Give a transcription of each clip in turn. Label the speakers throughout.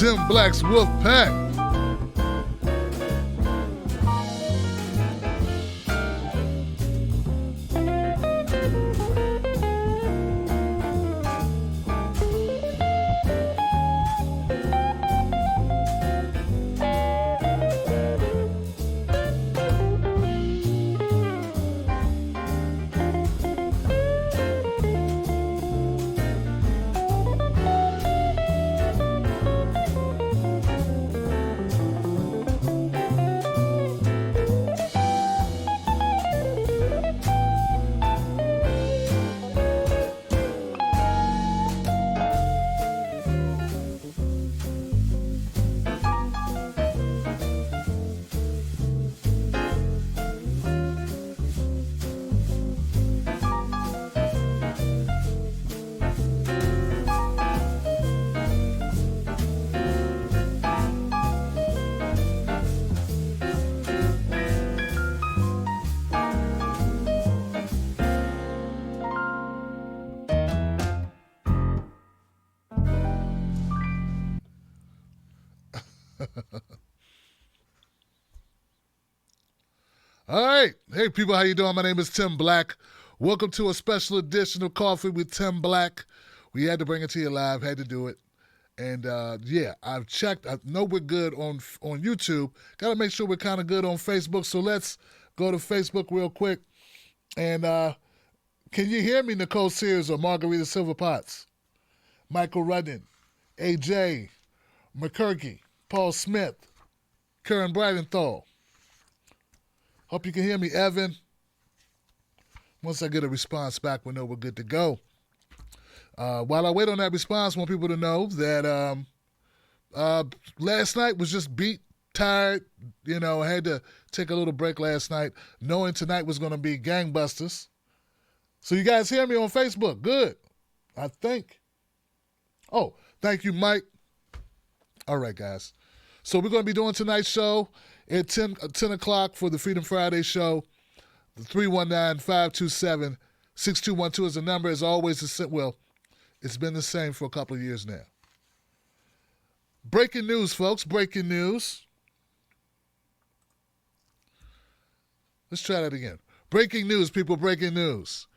Speaker 1: Tim Black's Wolf Pack. All right. Hey, people, how you doing? My name is Tim Black. Welcome to a special edition of Coffee with Tim Black. We had to bring it to you live, had to do it. And, I've checked. I know we're good on YouTube. Got to make sure we're kind of good on Facebook. So let's go to Facebook real quick. And can you hear me, Nicole Sears or Margarita Silver Potts? Michael Rudden, AJ, McCurkey, Paul Smith, Karen Bridenthal. Hope you can hear me, Evan. Once I get a response back, we know we're good to go. While I wait on that response, I want people to know that last night was just beat, tired. I had to take a little break last night, knowing tonight was going to be gangbusters. So you guys hear me on Facebook? Good, I think. Oh, thank you, Mike. All right, guys. So we're going to be doing tonight's show at 10 o'clock for the Freedom Friday show. The 319-527-6212 is the number. As always, it's been the same for a couple of years now. Breaking news, folks. Breaking news. Let's try that again. Breaking news, people. Breaking news.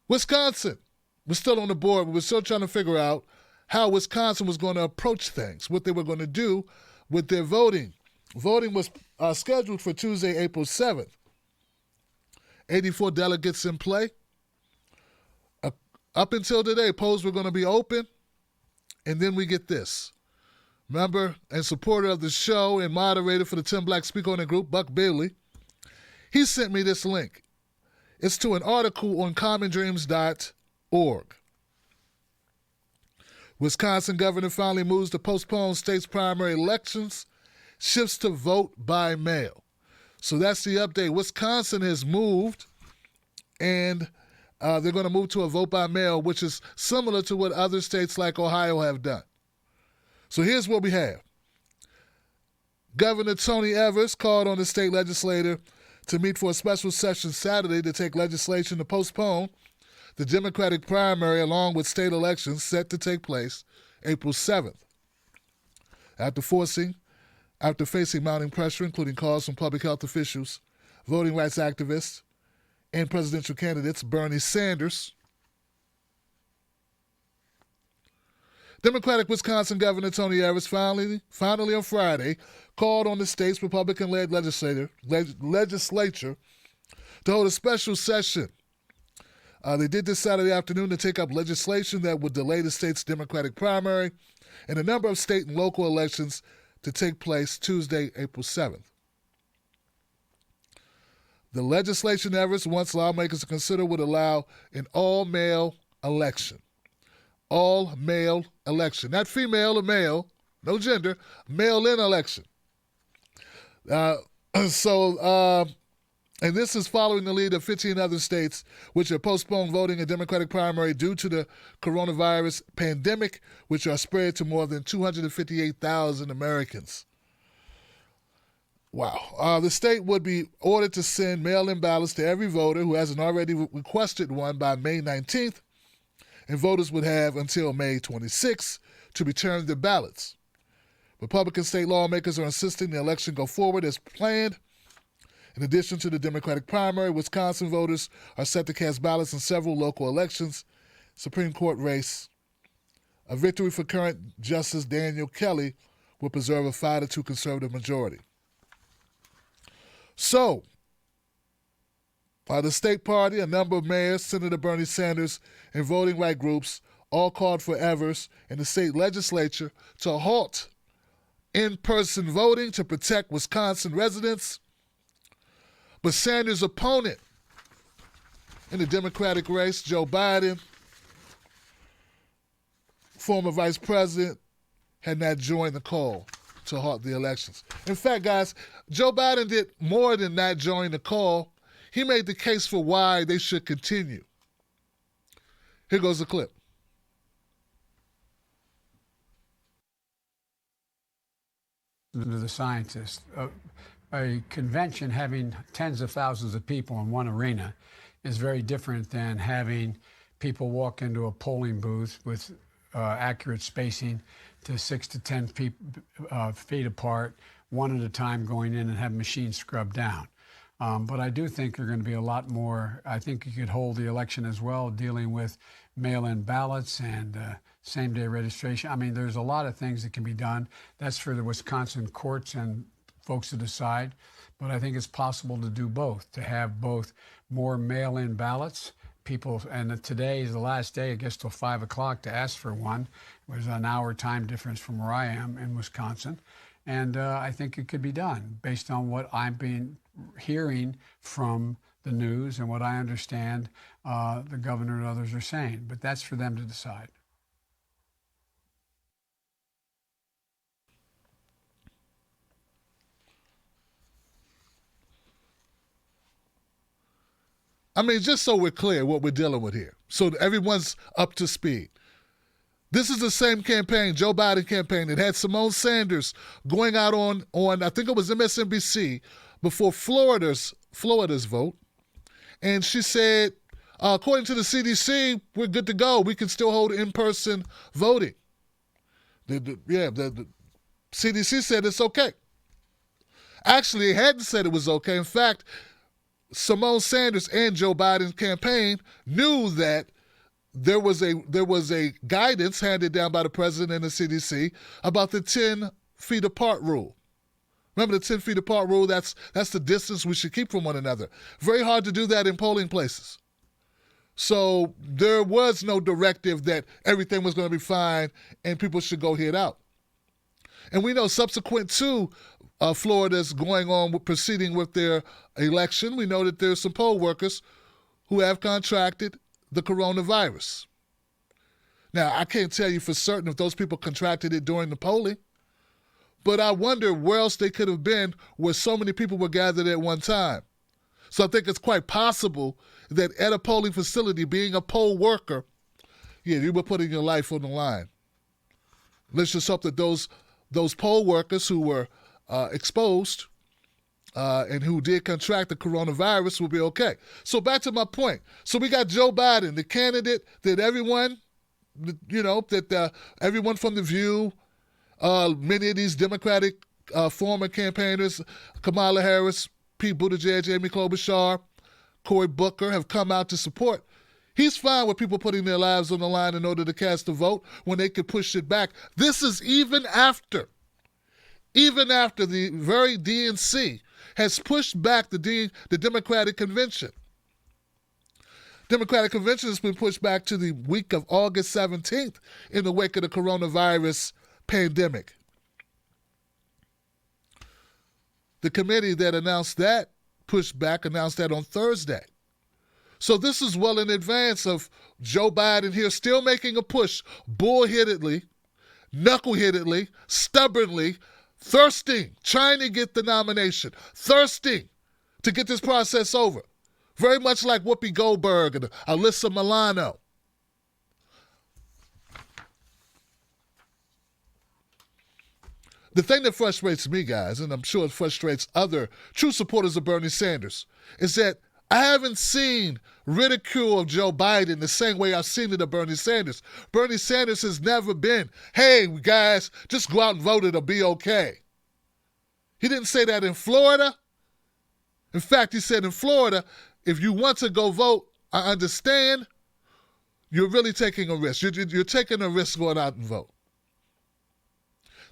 Speaker 1: Wisconsin. We're still on the board. We're still trying to figure out how Wisconsin was going to approach things, what they were going to do with their voting. Voting was scheduled for Tuesday, April 7th. 84 delegates in play. Up until today, polls were going to be open. And then we get this. Member and supporter of the show and moderator for the Tim Black Speak On It group, Buck Bailey, he sent me this link. It's to an article on commondreams.org. Wisconsin governor finally moves to postpone state's primary elections, shifts to vote by mail. So that's the update. Wisconsin has moved, and they're going to move to a vote by mail, which is similar to what other states like Ohio have done. So here's what we have. Governor Tony Evers called on the state legislature to meet for a special session Saturday to take legislation to postpone the Democratic primary along with state elections set to take place April 7th. After facing mounting pressure, including calls from public health officials, voting rights activists, and presidential candidates Bernie Sanders, Democratic Wisconsin Governor Tony Evers finally on Friday called on the state's Republican-led legislature to hold a special session. They did this Saturday afternoon to take up legislation that would delay the state's Democratic primary and a number of state and local elections to take place Tuesday, April 7th. The legislation Evers wants lawmakers to consider would allow an all-male election. All-male election. Not female or male, no gender, mail-in election. And this is following the lead of 15 other states which have postponed voting a Democratic primary due to the coronavirus pandemic, which are spread to more than 258,000 Americans. Wow. The state would be ordered to send mail-in ballots to every voter who hasn't already requested one by May 19th, and voters would have until May 26th to return their ballots. Republican state lawmakers are insisting the election go forward as planned. In addition to the Democratic primary, Wisconsin voters are set to cast ballots in several local elections. Supreme Court race. A victory for current Justice Daniel Kelly will preserve a 5-2 conservative majority. So, the state party, a number of mayors, Senator Bernie Sanders, and voting rights groups all called for Evers and the state legislature to halt in-person voting to protect Wisconsin residents. But Sanders' opponent in the Democratic race, Joe Biden, former vice president, had not joined the call to halt the elections. In fact, guys, Joe Biden did more than not join the call. He made the case for why they should continue. Here goes the clip.
Speaker 2: To the scientists, a convention having tens of thousands of people in one arena is very different than having people walk into a polling booth with accurate spacing to 6 to 10 feet apart, one at a time, going in and have machines scrubbed down. But I do think there are going to be a lot more. I think you could hold the election as well, dealing with mail-in ballots and same-day registration. I mean, there's a lot of things that can be done. That's for the Wisconsin courts and folks to decide. But I think it's possible to do both, to have both more mail-in ballots. People, and today is the last day, I guess, till 5 o'clock to ask for one. It was an hour time difference from where I am in Wisconsin. And I think it could be done based on what I've been hearing from the news and what I understand the governor and others are saying. But that's for them to decide.
Speaker 1: I mean, just so we're clear what we're dealing with here, so everyone's up to speed. This is the same campaign, Joe Biden campaign, that had Simone Sanders going out on I think it was MSNBC, before Florida's vote. And she said, according to the CDC, we're good to go. We can still hold in-person voting. The CDC said it's okay. Actually, it hadn't said it was okay. In fact, Simone Sanders and Joe Biden's campaign knew that there was a guidance handed down by the president and the CDC about the 10 feet apart rule. Remember the 10 feet apart rule? That's the distance we should keep from one another. Very hard to do that in polling places. So there was no directive that everything was going to be fine and people should go head out. And we know subsequent to Florida's going on with proceeding with their election, we know that there's some poll workers who have contracted the coronavirus. Now, I can't tell you for certain if those people contracted it during the polling, but I wonder where else they could have been where so many people were gathered at one time. So I think it's quite possible that at a polling facility, being a poll worker, you were putting your life on the line. Let's just hope that those poll workers who were exposed and who did contract the coronavirus will be okay. So back to my point. So we got Joe Biden, the candidate that everyone, everyone from The View, many of these Democratic former campaigners, Kamala Harris, Pete Buttigieg, Amy Klobuchar, Cory Booker, have come out to support. He's fine with people putting their lives on the line in order to cast a vote when they could push it back. This is even after the very DNC has pushed back the Democratic Convention. Democratic Convention has been pushed back to the week of August 17th in the wake of the coronavirus pandemic. The committee that announced that announced that on Thursday. So this is well in advance of Joe Biden here still making a push, bullheadedly, knuckleheadedly, stubbornly, thirsting, trying to get the nomination, thirsting to get this process over. Very much like Whoopi Goldberg and Alyssa Milano. The thing that frustrates me, guys, and I'm sure it frustrates other true supporters of Bernie Sanders, is that I haven't seen ridicule of Joe Biden the same way I've seen it of Bernie Sanders. Bernie Sanders has never been, hey, guys, just go out and vote, it'll be okay. He didn't say that in Florida. In fact, he said in Florida, if you want to go vote, I understand, you're really taking a risk. You're taking a risk going out and vote.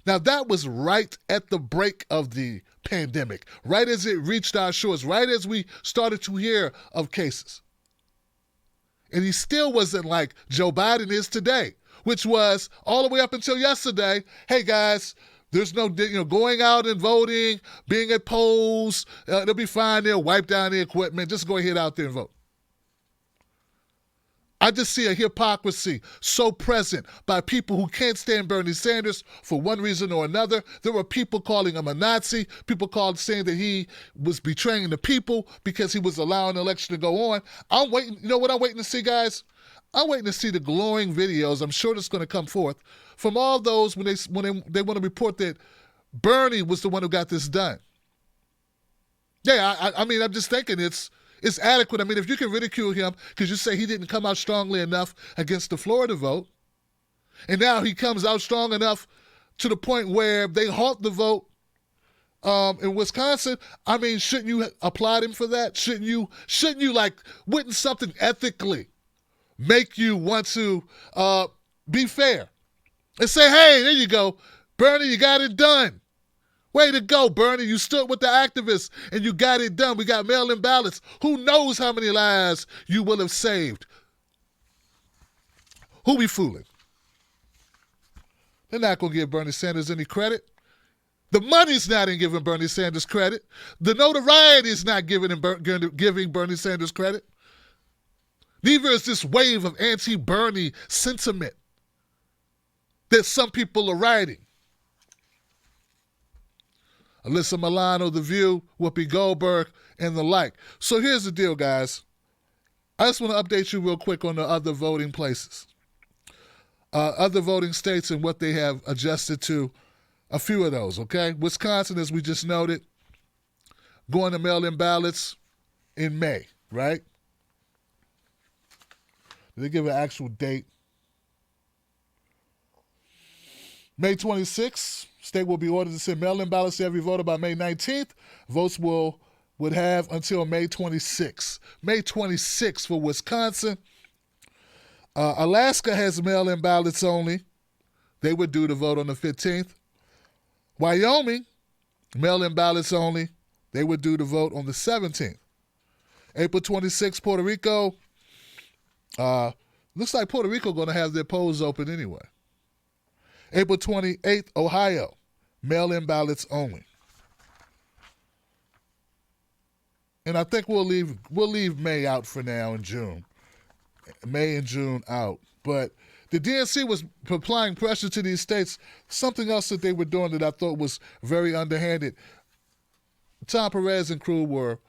Speaker 1: Now, that was right at the break of the pandemic, right as it reached our shores, right as we started to hear of cases. And he still wasn't like Joe Biden is today, which was all the way up until yesterday, hey, guys, there's no, going out and voting, being at polls, they'll be fine, they'll wipe down the equipment, just go ahead out there and vote. I just see a hypocrisy so present by people who can't stand Bernie Sanders for one reason or another. There were people calling him a Nazi, people saying that he was betraying the people because he was allowing the election to go on. I'm waiting. You know what I'm waiting to see, guys? I'm waiting to see the glowing videos. I'm sure that's going to come forth from all those when they want to report that Bernie was the one who got this done. Yeah, I mean, I'm just thinking it's adequate. I mean, if you can ridicule him because you say he didn't come out strongly enough against the Florida vote, and now he comes out strong enough to the point where they halt the vote in Wisconsin, I mean, shouldn't you applaud him for that? Shouldn't you wouldn't something ethically make you want to be fair and say, hey, there you go, Bernie, you got it done. Way to go, Bernie. You stood with the activists and you got it done. We got mail-in ballots. Who knows how many lives you will have saved? Who we fooling? They're not going to give Bernie Sanders any credit. The money's not in giving Bernie Sanders credit. The notoriety is not giving Bernie Sanders credit. Neither is this wave of anti-Bernie sentiment that some people are writing. Alyssa Milano, The View, Whoopi Goldberg, and the like. So here's the deal, guys. I just want to update you real quick on the other voting places. Other voting states and what they have adjusted to. A few of those, okay? Wisconsin, as we just noted, going to mail-in ballots in May, right? Did they give an actual date? May 26th, state will be ordered to send mail-in ballots to every voter by May 19th. Votes would have until May 26th. May 26th for Wisconsin. Alaska has mail-in ballots only. They would do the vote on the 15th. Wyoming, mail-in ballots only. They would do the vote on the 17th. April 26th, Puerto Rico. Looks like Puerto Rico going to have their polls open anyway. April 28th, Ohio, mail-in ballots only. And I think we'll leave May out for now in June. May and June out. But the DNC was applying pressure to these states. Something else that they were doing that I thought was very underhanded. Tom Perez and crew were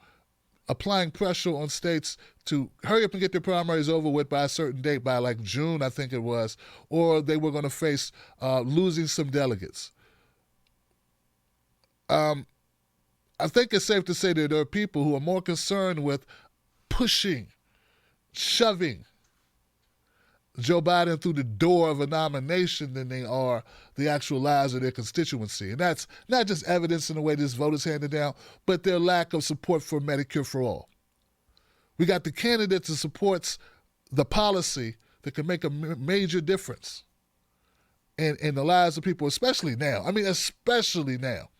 Speaker 1: applying pressure on states to hurry up and get their primaries over with by a certain date, by like June, I think it was, or they were going to face losing some delegates. I think it's safe to say that there are people who are more concerned with pushing, shoving Joe Biden through the door of a nomination than they are the actual lives of their constituency. And that's not just evidence in the way this vote is handed down, but their lack of support for Medicare for All. We got the candidate that supports the policy that can make a major difference in the lives of people, especially now. I mean, especially now.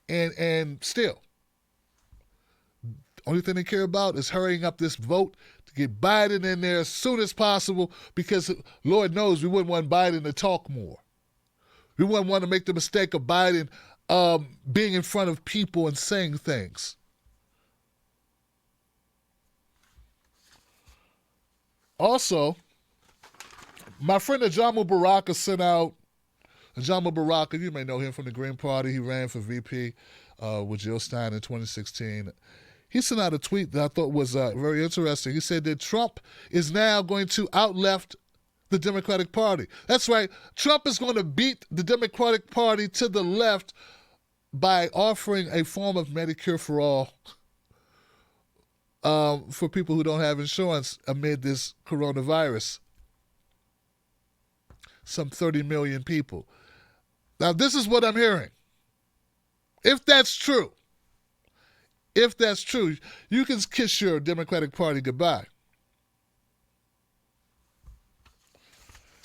Speaker 1: And still, only thing they care about is hurrying up this vote to get Biden in there as soon as possible, because Lord knows we wouldn't want Biden to talk more. We wouldn't want to make the mistake of Biden being in front of people and saying things. Also, my friend Ajamu Baraka sent out, Ajamu Baraka, you may know him from the Green Party. He ran for VP with Jill Stein in 2016. He sent out a tweet that I thought was very interesting. He said that Trump is now going to out-left the Democratic Party. That's right. Trump is going to beat the Democratic Party to the left by offering a form of Medicare for All for people who don't have insurance amid this coronavirus. Some 30 million people. Now, this is what I'm hearing. If that's true, you can kiss your Democratic Party goodbye.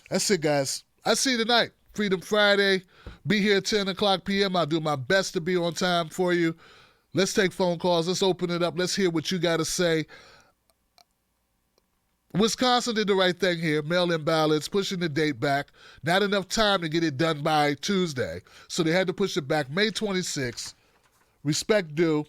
Speaker 1: That's it, guys. I see you tonight. Freedom Friday. Be here at 10 o'clock p.m. I'll do my best to be on time for you. Let's take phone calls. Let's open it up. Let's hear what you got to say. Wisconsin did the right thing here. Mail-in ballots, pushing the date back. Not enough time to get it done by Tuesday. So they had to push it back May 26th. Respect due.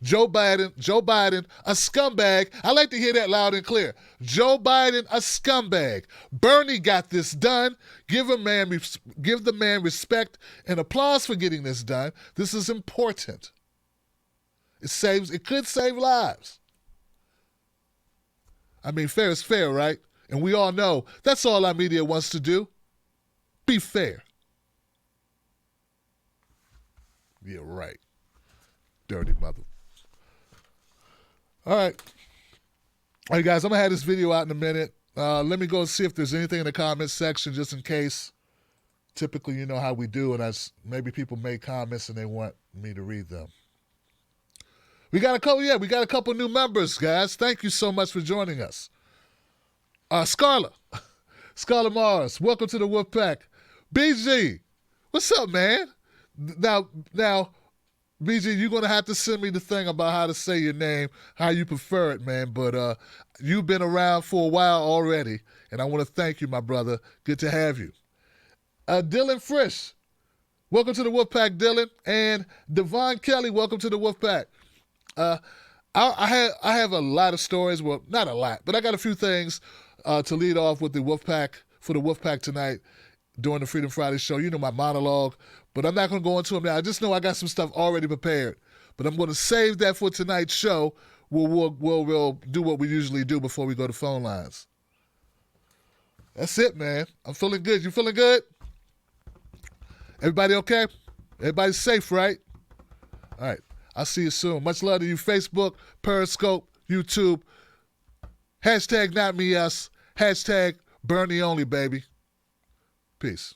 Speaker 1: Joe Biden, a scumbag. I like to hear that loud and clear. Joe Biden, a scumbag. Bernie got this done. Give the man respect and applause for getting this done. This is important. It could save lives. I mean, fair is fair, right? And we all know that's all our media wants to do. Be fair. Yeah, right. Dirty mother. All right, guys, I'm going to have this video out in a minute. Let me go and see if there's anything in the comments section just in case. Typically, you know how we do, and maybe people make comments and they want me to read them. We got a couple new members, guys. Thank you so much for joining us. Scarla Mars, welcome to the Wolfpack. BG, what's up, man? Now, BG, you're going to have to send me the thing about how to say your name, how you prefer it, man. But you've been around for a while already, and I want to thank you, my brother. Good to have you. Dylan Frisch, welcome to the Wolfpack, Dylan. And Devon Kelly, welcome to the Wolfpack. I have a lot of stories. Well, not a lot, but I got a few things to lead off with the Wolfpack, for the Wolfpack tonight during the Freedom Friday show. You know my monologue. But I'm not going to go into them now. I just know I got some stuff already prepared. But I'm going to save that for tonight's show. We'll do what we usually do before we go to phone lines. That's it, man. I'm feeling good. You feeling good? Everybody okay? Everybody's safe, right? All right. I'll see you soon. Much love to you. Facebook, Periscope, YouTube. # not me, us. # Bernie only, baby. Peace.